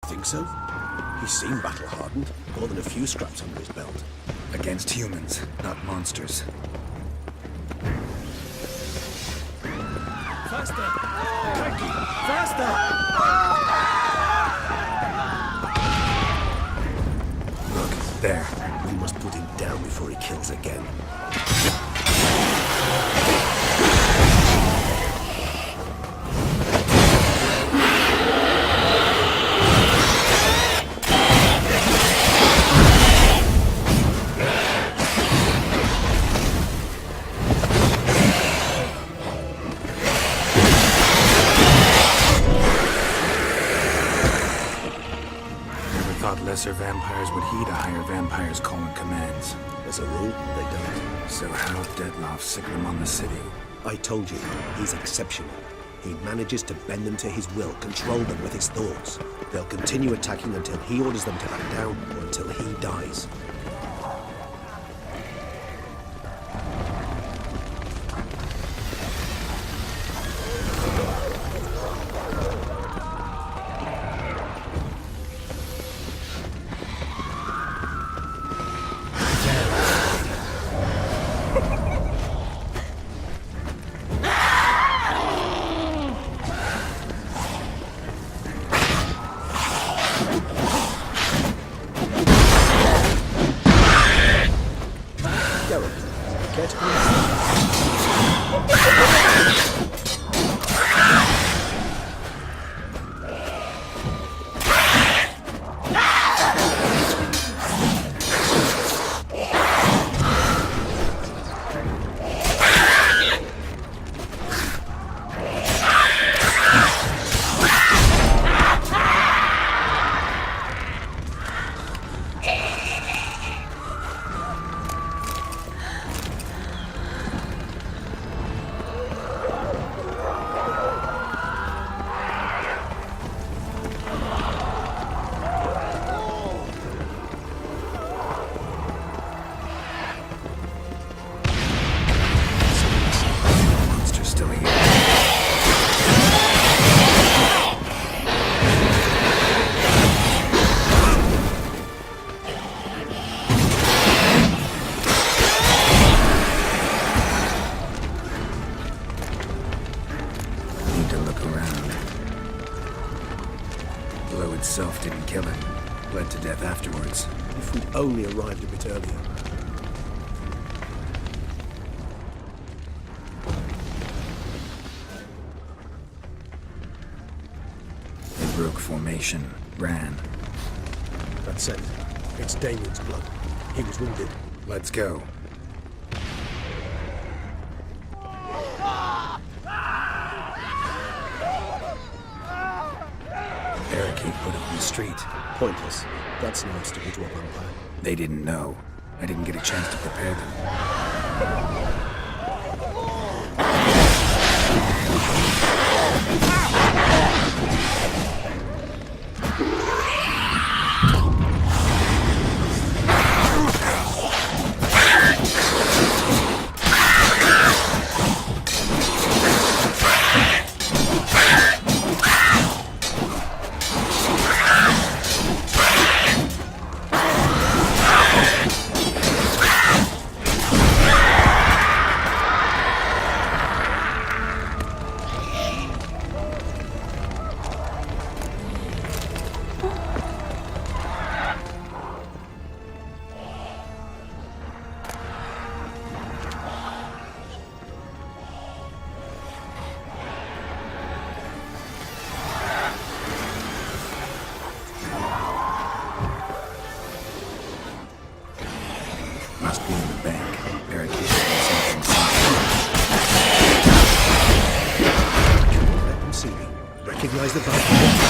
Think so? He seemed battle-hardened. More than a few scraps under his belt. Against humans, not monsters. Faster! Frankie! Faster! Look, there. We must put him down before he kills again. Lesser vampires would heed a higher vampire's calling commands. As a rule, they don't. So how Detloff sicked them on the city? I told you, he's exceptional. He manages to bend them to his will, control them with his thoughts. They'll continue attacking until he orders them to back down, or until he dies. Itself didn't kill him. Bled to death afterwards. If we'd only arrived a bit earlier. They broke formation, ran. That's it. It's Damien's blood. He was wounded. Let's go. Put it on the street. Pointless. That's no obstacle to a vampire. They didn't know. I didn't get a chance to prepare them. Must be in the bank. Barricaded something. Let them see me. Recognize the vampire.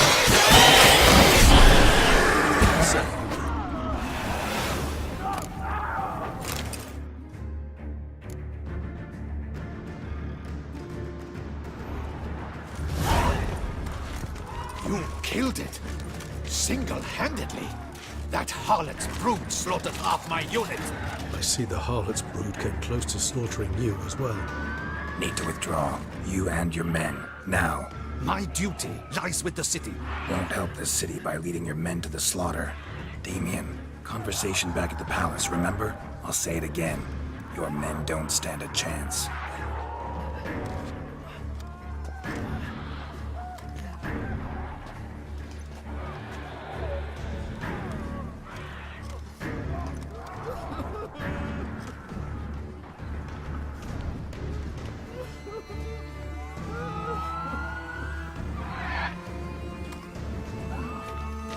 You killed it. Single-handedly. That harlot's brood slaughtered half my unit. I see the harlot's brood came close to slaughtering you as well. Need to withdraw. You and your men. Now. My duty lies with the city. Won't help the city by leading your men to the slaughter. Damien, conversation back at the palace, remember? I'll say it again. Your men don't stand a chance.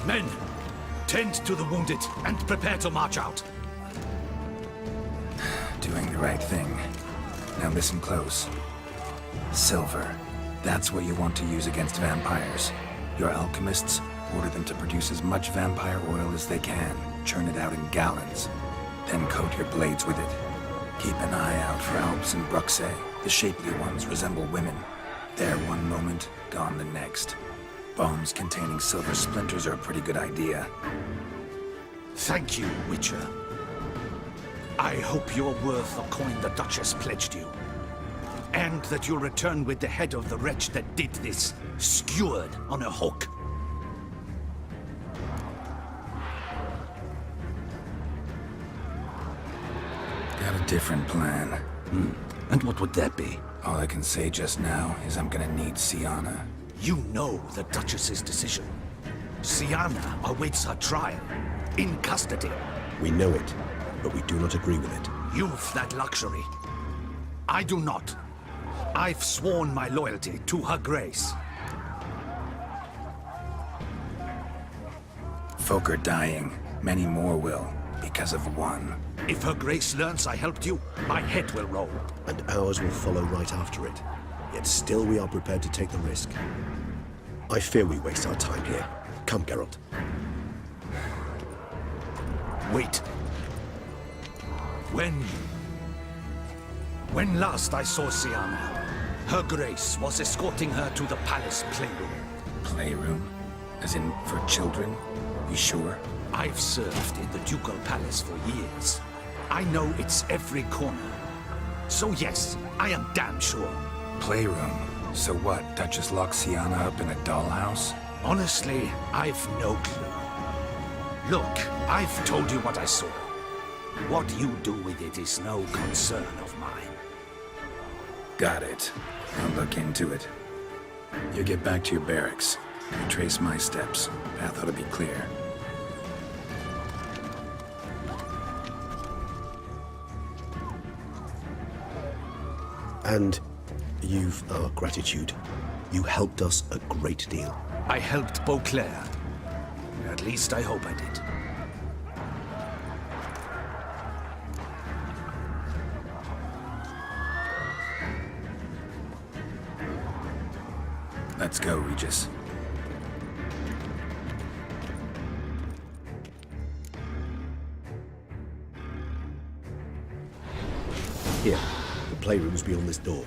Men, tend to the wounded and prepare to march out. Doing the right thing. Now listen close. Silver. That's what you want to use against vampires. Your alchemists, order them to produce as much vampire oil as they can. Churn it out in gallons. Then coat your blades with it. Keep an eye out for Alps and Bruxae. The shapely ones resemble women. There one moment, gone the next. Bombs containing silver splinters are a pretty good idea. Thank you, Witcher. I hope you're worth the coin the Duchess pledged you. And that you'll return with the head of the wretch that did this, skewered on a hook. Got a different plan. And what would that be? All I can say just now is I'm gonna need SYANNA. You know the Duchess's decision. SYANNA awaits her trial, in custody. We know it, but we do not agree with it. You've that luxury. I do not. I've sworn my loyalty to Her Grace. Folk are dying. Many more will, because of one. If Her Grace learns I helped you, my head will roll. And ours will follow right after it. Yet still we are prepared to take the risk. I fear we waste our time here. Come, Geralt. Wait. When last I saw SYANNA, Her Grace was escorting her to the palace playroom. Playroom? As in, for children? You sure? I've served in the ducal palace for years. I know its every corner. So yes, I am damn sure. Playroom? So what, Duchess locks SYANNA up in a dollhouse? Honestly, I've no clue. Look, I've told you what I saw. What you do with it is no concern of mine. Got it. I'll look into it. You get back to your barracks. Trace my steps. Path ought to be clear. And you've our gratitude. You helped us a great deal. I helped Beauclair. At least I hope I did. Let's go, Regis. Here, the playroom's beyond this door.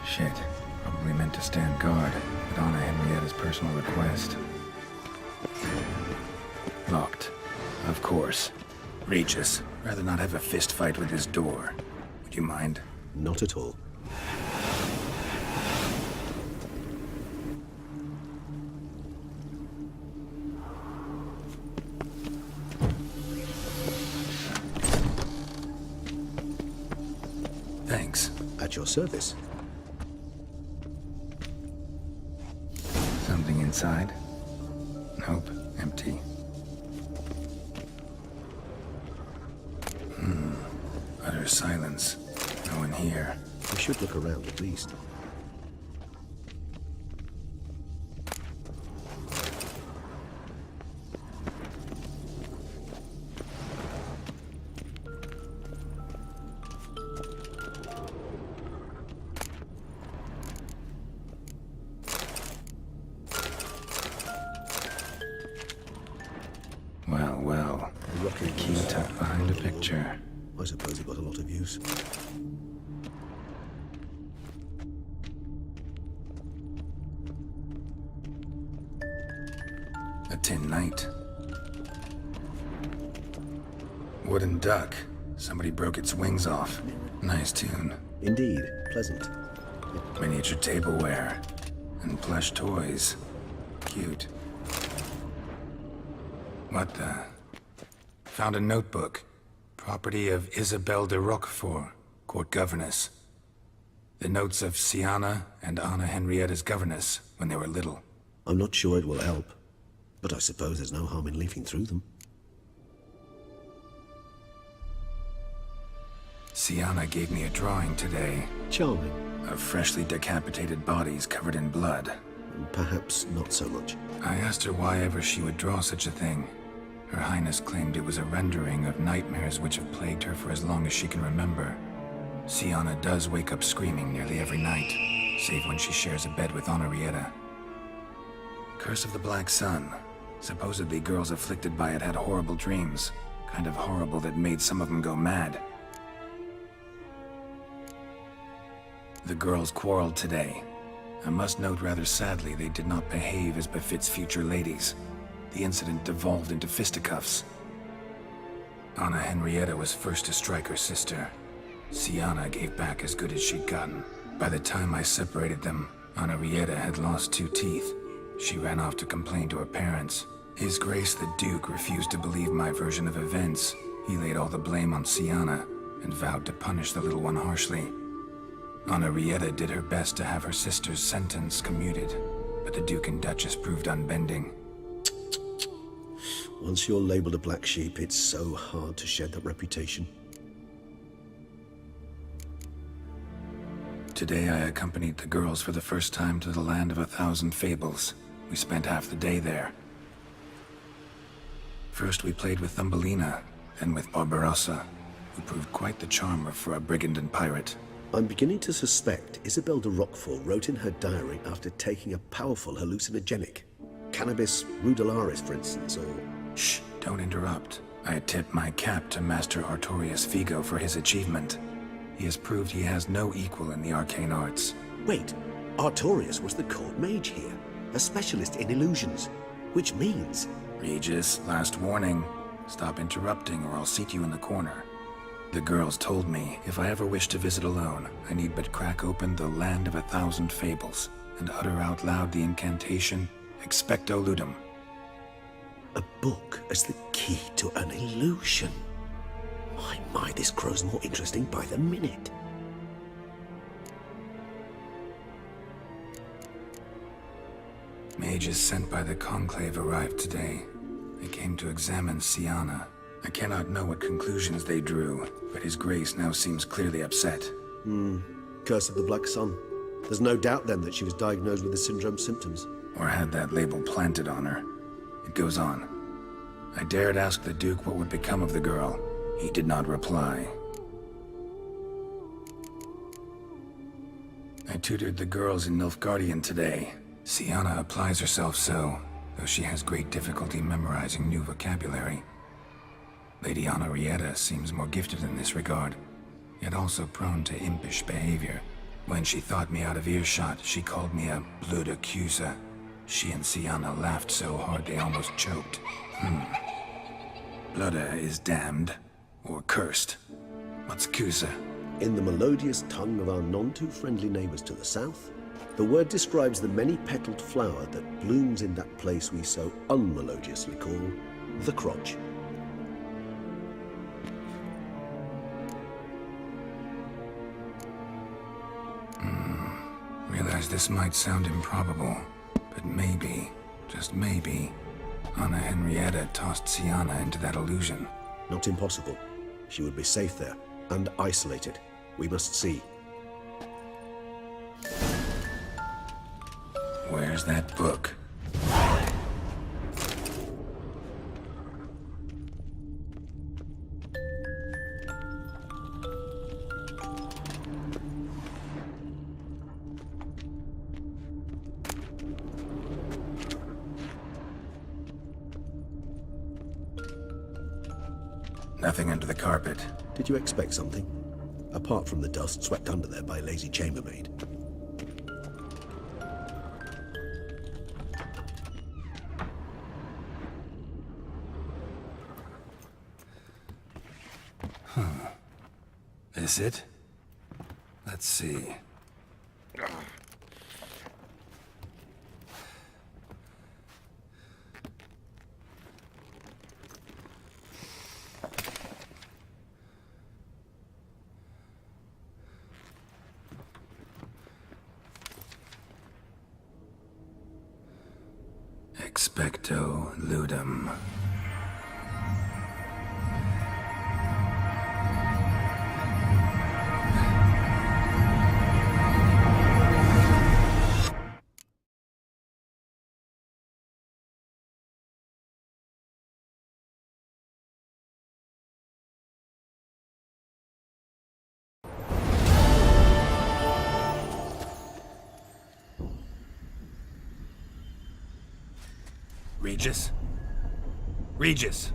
Shit. Probably meant to stand guard, but honor Henrietta's personal request. Locked. Of course. Regis, rather not have a fist fight with his door. Would you mind? Not at all. Thanks. At your service. Something inside? Nope, empty. Utter silence. No one here. We should look around at least. The key tucked behind a picture. I suppose it got a lot of use. A tin knight. Wooden duck. Somebody broke its wings off. Nice tune. Indeed, pleasant. Miniature tableware. And plush toys. Cute. What the? Found a notebook. Property of Isabelle de Roquefort, court governess. The notes of SYANNA and Anna Henrietta's governess when they were little. I'm not sure it will help, but I suppose there's no harm in leafing through them. SYANNA gave me a drawing today. Charming. Of freshly decapitated bodies covered in blood. Perhaps not so much. I asked her why ever she would draw such a thing. Her Highness claimed it was a rendering of nightmares which have plagued her for as long as she can remember. SYANNA does wake up screaming nearly every night, save when she shares a bed with Henrietta. Curse of the Black Sun. Supposedly girls afflicted by it had horrible dreams. Kind of horrible that made some of them go mad. The girls quarreled today. I must note rather sadly they did not behave as befits future ladies. The incident devolved into fisticuffs. Anna Henrietta was first to strike her sister. SYANNA gave back as good as she'd gotten. By the time I separated them, Henrietta had lost 2 teeth. She ran off to complain to her parents. His Grace the Duke refused to believe my version of events. He laid all the blame on SYANNA and vowed to punish the little one harshly. Henrietta did her best to have her sister's sentence commuted, but the Duke and Duchess proved unbending. Once you're labeled a black sheep, it's so hard to shed that reputation. Today I accompanied the girls for the first time to the land of 1,000 fables. We spent half the day there. First we played with Thumbelina, then with Barbarossa, who proved quite the charmer for a brigand and pirate. I'm beginning to suspect Isabelle de Roquefort wrote in her diary after taking a powerful hallucinogenic. Cannabis rudelaris, for instance, or... Shh, don't interrupt. I tip my cap to Master Artorius Figo for his achievement. He has proved he has no equal in the arcane arts. Wait, Artorius was the court mage here, a specialist in illusions, which means... Regis, last warning. Stop interrupting or I'll seat you in the corner. The girls told me if I ever wish to visit alone, I need but crack open the land of 1,000 fables and utter out loud the incantation, Expecto Ludum. A book as the key to an illusion. My, this grows more interesting by the minute. Mages sent by the Conclave arrived today. They came to examine SYANNA. I cannot know what conclusions they drew, but His Grace now seems clearly upset. Curse of the Black Sun. There's no doubt then that she was diagnosed with the syndrome symptoms. Or had that label planted on her. It goes on. I dared ask the Duke what would become of the girl. He did not reply. I tutored the girls in Nilfgaardian today. SYANNA applies herself so, though she has great difficulty memorizing new vocabulary. Lady Henrietta seems more gifted in this regard, yet also prone to impish behavior. When she thought me out of earshot, she called me a blood accuser. She and SYANNA laughed so hard they almost choked. Blooda is damned, or cursed. What's Cusa? In the melodious tongue of our none-too-friendly neighbors to the south, the word describes the many-petaled flower that blooms in that place we so unmelodiously call the crotch. Realize this might sound improbable, but maybe, just maybe, Anna Henrietta tossed SYANNA into that illusion. Not impossible. She would be safe there, and isolated. We must see. Where's that book? Nothing under the carpet. Did you expect something? Apart from the dust swept under there by a lazy chambermaid. This it? Let's see. Expecto ludum. Regis? Regis!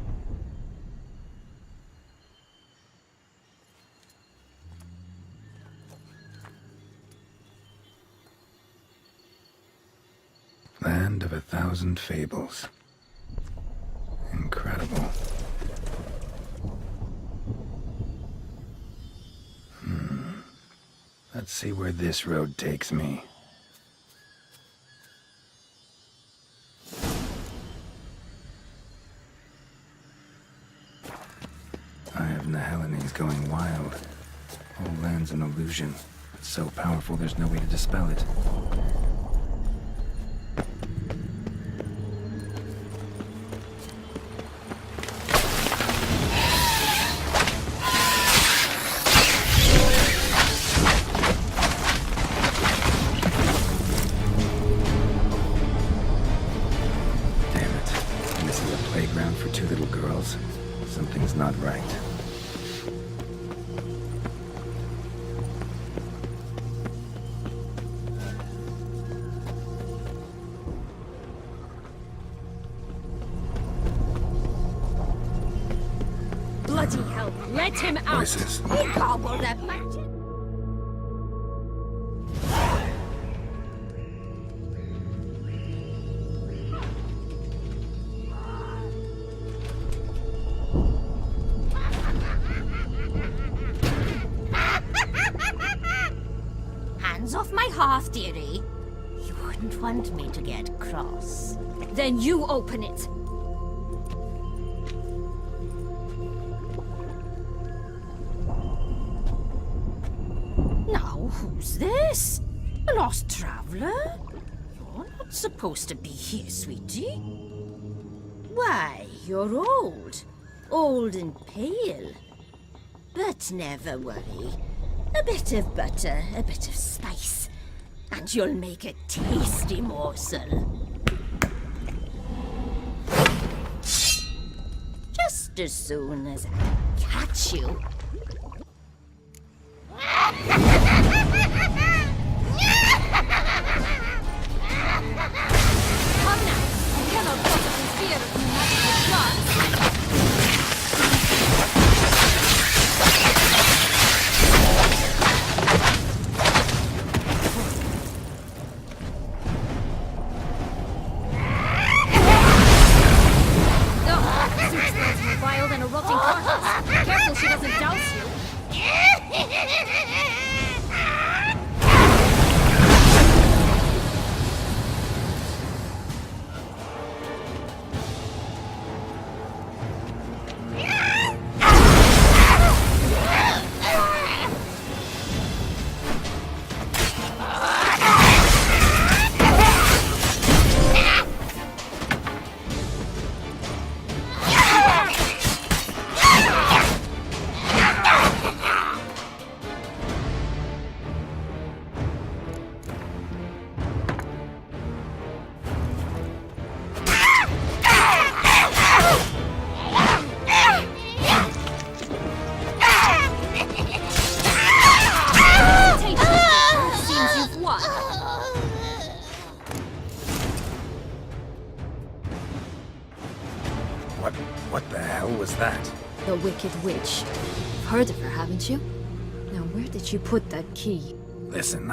Land of 1,000 fables. Incredible. Let's see where this road takes me. He's going wild. Whole land's an illusion. It's so powerful there's no way to dispel it. Damn it. This is a playground for two little girls. Something's not right. Bloody hell, let him out! Voices. He garbled that magic! Hands off my hearth, dearie. You wouldn't want me to get cross. Then you open it. Who's this? A lost traveler? You're not supposed to be here, sweetie. Why, you're old. Old and pale. But never worry. A bit of butter, a bit of spice, and you'll make a tasty morsel. Just as soon as I catch you. Careful she doesn't douse you. What the hell was that? The Wicked Witch. You've heard of her, haven't you? Now, where did you put that key? Listen,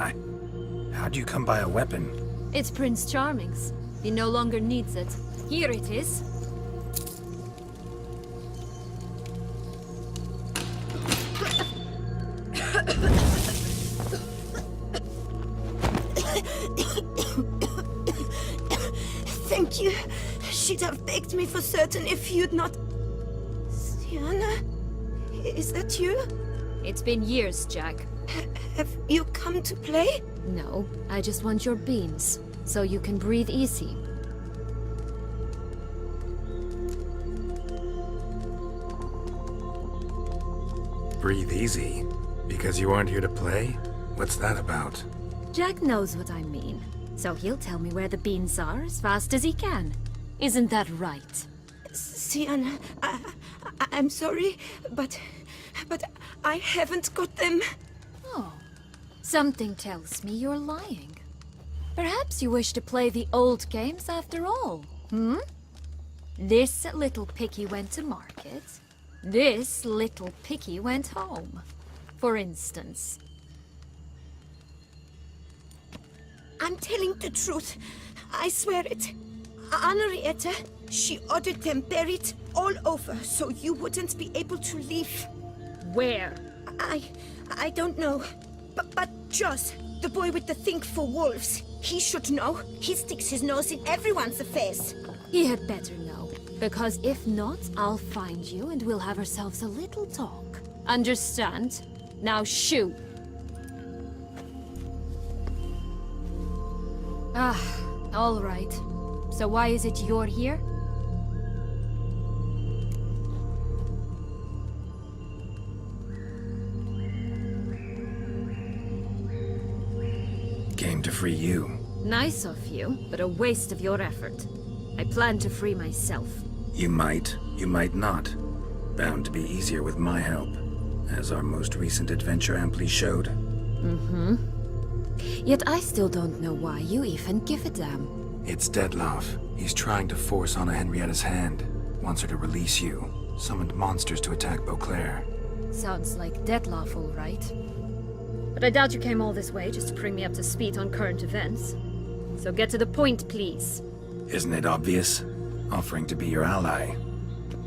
how'd you come by a weapon? It's Prince Charming's. He no longer needs it. Here it is. Thank you. She'd have begged me for certain if you'd not... SYANNA? Is that you? It's been years, Jack. Have you come to play? No, I just want your beans, so you can breathe easy. Breathe easy? Because you aren't here to play? What's that about? Jack knows what I mean, so he'll tell me where the beans are as fast as he can. Isn't that right? SYANNA, I'm sorry, but I haven't got them. Oh, something tells me you're lying. Perhaps you wish to play the old games after all, hmm? This little picky went to market. This little picky went home, for instance. I'm telling the truth. I swear it. Henrietta, she ordered them buried all over so you wouldn't be able to leave. Where? I don't know. But Joss, the boy with the thing for wolves, he should know. He sticks his nose in everyone's affairs. He had better know, because if not, I'll find you and we'll have ourselves a little talk. Understand? Now shoo! Ah, all right. So why is it you're here? Came to free you. Nice of you, but a waste of your effort. I plan to free myself. You might not. Bound to be easier with my help, as our most recent adventure amply showed. Mm-hmm. Yet I still don't know why you even give a damn. It's Dettlaff. He's trying to force Anna Henrietta's hand. Wants her to release you. Summoned monsters to attack Beauclair. Sounds like Dettlaff, all right. But I doubt you came all this way just to bring me up to speed on current events. So get to the point, please. Isn't it obvious? Offering to be your ally.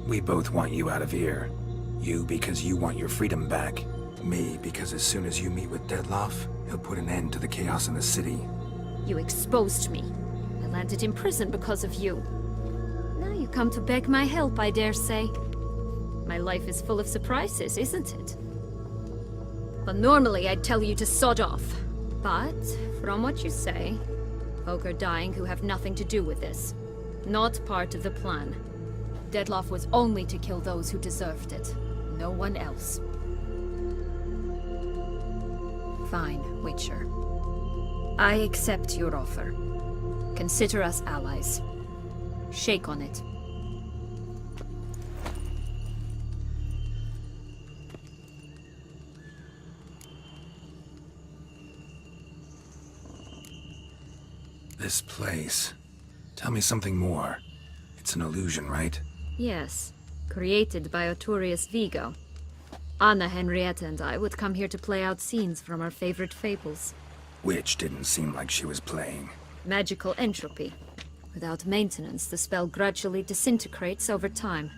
We both want you out of here. You because you want your freedom back. Me, because as soon as you meet with Dettlaff, he'll put an end to the chaos in the city. You exposed me. I landed in prison because of you. Now you come to beg my help, I dare say. My life is full of surprises, isn't it? Well, normally I'd tell you to sod off. But, from what you say, folk are dying who have nothing to do with this. Not part of the plan. Dettlaff was only to kill those who deserved it. No one else. Fine, Witcher. I accept your offer. Consider us allies. Shake on it. This place. Tell me something more. It's an illusion, right? Yes. Created by Arturius Vigo. Anna, Henrietta, and I would come here to play out scenes from our favorite fables. Which didn't seem like she was playing. Magical entropy. Without maintenance, the spell gradually disintegrates over time.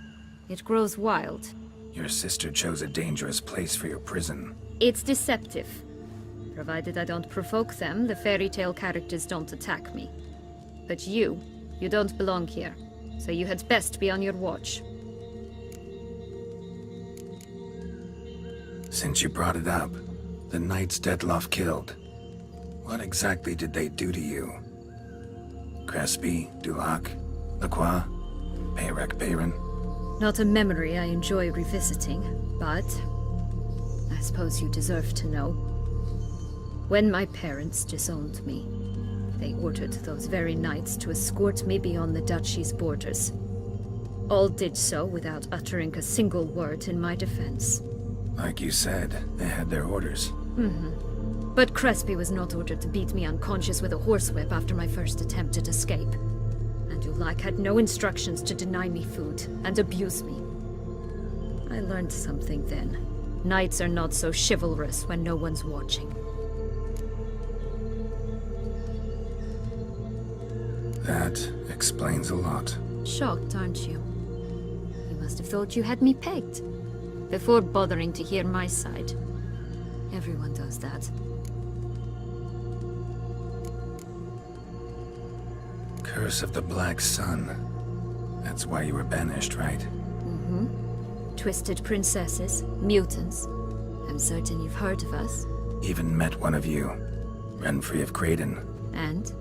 It grows wild. Your sister chose a dangerous place for your prison. It's deceptive. Provided I don't provoke them, the fairy tale characters don't attack me. But you don't belong here. So you had best be on your watch. Since you brought it up, the knights Dettlaff killed. What exactly did they do to you? Crespi, Dulac, Lacroix, Peyrac Peyran? Not a memory I enjoy revisiting, but I suppose you deserve to know. When my parents disowned me, they ordered those very knights to escort me beyond the duchy's borders. All did so without uttering a single word in my defense. Like you said, they had their orders. Mm-hmm. But Crespi was not ordered to beat me unconscious with a horsewhip after my first attempt at escape. And Dulac had no instructions to deny me food and abuse me. I learned something then. Knights are not so chivalrous when no one's watching. That explains a lot. Shocked, aren't you? You must have thought you had me pegged. Before bothering to hear my side. Everyone does that. Curse of the Black Sun. That's why you were banished, right? Twisted princesses, mutants. I'm certain you've heard of us. Even met one of you. Renfrey of Craden. And?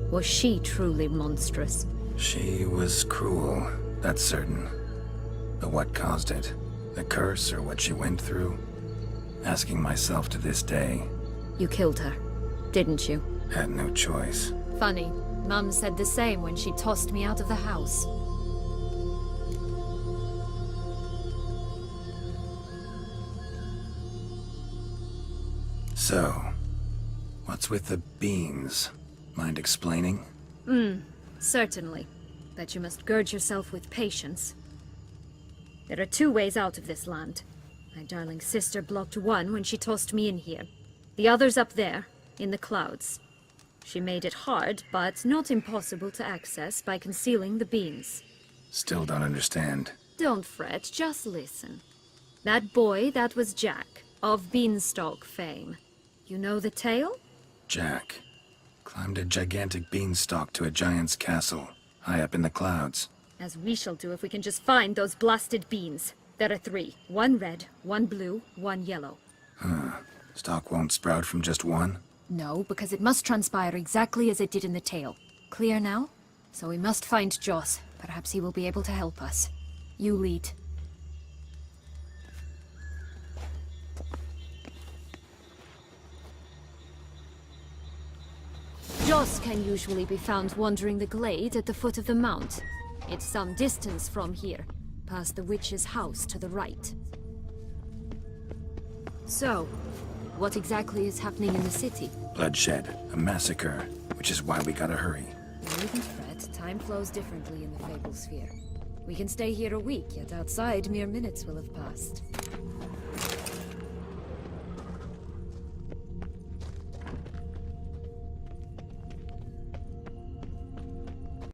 Was she truly monstrous? She was cruel, that's certain. But what caused it? The curse or what she went through? Asking myself to this day. You killed her, didn't you? Had no choice. Funny. Mum said the same when she tossed me out of the house. So, what's with the beans? Mind explaining? Certainly. But you must gird yourself with patience. There are 2 ways out of this land. My darling sister blocked one when she tossed me in here. The other's up there, in the clouds. She made it hard, but not impossible to access by concealing the beans. Still don't understand. Don't fret, just listen. That boy, that was Jack, of Beanstalk fame. You know the tale? Jack climbed a gigantic beanstalk to a giant's castle, high up in the clouds. As we shall do if we can just find those blasted beans. There are 3. 1 red, 1 blue, 1 yellow. Stalk won't sprout from just one? No, because it must transpire exactly as it did in the tale. Clear now? So we must find Joss. Perhaps he will be able to help us. You lead. Joss can usually be found wandering the glade at the foot of the mount. It's some distance from here, past the witch's house to the right. So, what exactly is happening in the city? Bloodshed, a massacre, which is why we gotta hurry. You needn't fret, time flows differently in the Fable Sphere. We can stay here a week, yet outside mere minutes will have passed.